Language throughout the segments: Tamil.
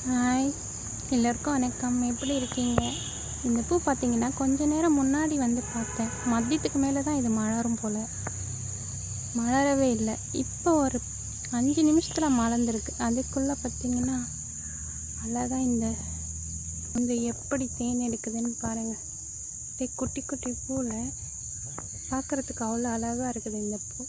ஹாய், எல்லோருக்கும் வணக்கம். எப்படி இருக்கீங்க? இந்த பூ பார்த்தீங்கன்னா கொஞ்ச நேரம் முன்னாடி வந்து பார்த்தேன். மதியத்துக்கு மேலே தான் இது மலரும் போல். மலரவே இல்லை. இப்போ ஒரு 5 நிமிஷத்தில் மலர்ந்துருக்கு. அதுக்குள்ளே பார்த்தீங்கன்னா அழகாக இந்த எப்படி தேன் எடுக்குதுன்னு பாருங்கள். அப்படியே குட்டி குட்டி பூவில் பார்க்குறதுக்கு அவ்வளோ அழகாக இருக்குது இந்த பூ.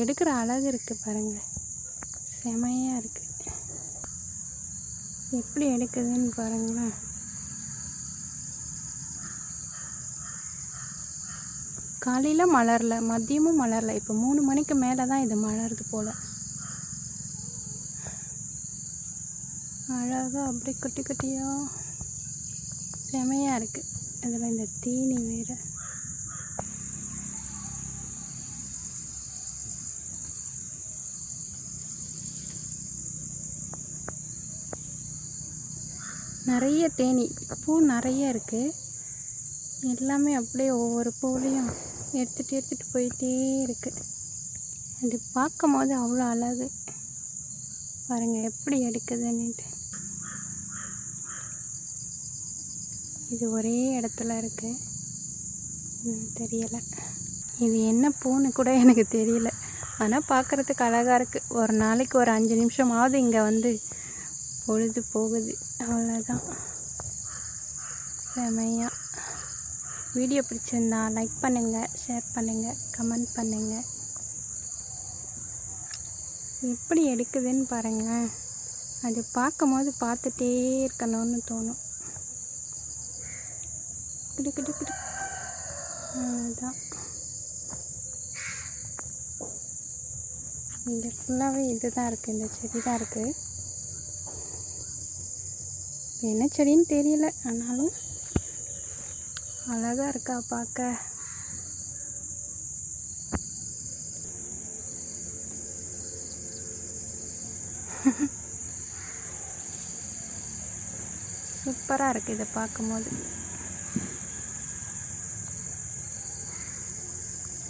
எடுக்கிற அழகு இருக்குது பாருங்கள், செமையாக இருக்குது. எப்படி எடுக்குதுன்னு பாருங்களேன். காலையில் மலரல, மதியமும் மலரல. இப்போ 3 மணிக்கு மேலே தான் இது மலருது போல். அழகாக அப்படி குட்டி குட்டியாக செமையாக இருக்குது. அதில் இந்த தீனி வேறு. நிறைய தேனி, பூ நிறைய இருக்குது. எல்லாமே அப்படியே ஒவ்வொரு பூலையும் எடுத்துகிட்டு போயிட்டே இருக்குது. அது பார்க்கும் போது அவ்வளோ அழகு பாருங்கள் எப்படி எடுக்குதுன்னுட்டு. இது ஒரே இடத்துல இருக்குது, தெரியலை. இது என்ன பூன்னு கூட எனக்கு தெரியல. ஆனால் பார்க்குறதுக்கு அழகாக இருக்குது. ஒரு நாளைக்கு ஒரு 5 நிமிஷமாவது இங்கே வந்து பொழுது போகுது. அவ்வளோதான், செமையாக. வீடியோ பிடிச்சிருந்தா லைக் பண்ணுங்கள், ஷேர் பண்ணுங்கள், கமெண்ட் பண்ணுங்கள். எப்படி எடுக்குதுன்னு பாருங்கள். அது பார்க்கும் போது பார்த்துட்டே இருக்கணும்னு தோணும். கிடு கிடு கிடு. அதுதான், இங்கே ஃபுல்லாகவே இது தான் இருக்குது, இந்த செடி தான் இருக்குது. என்ன செடின்னு தெரியல, ஆனாலும் அழகாக இருக்கா பார்க்க. சூப்பராக இருக்குது இதை பார்க்கும்போது.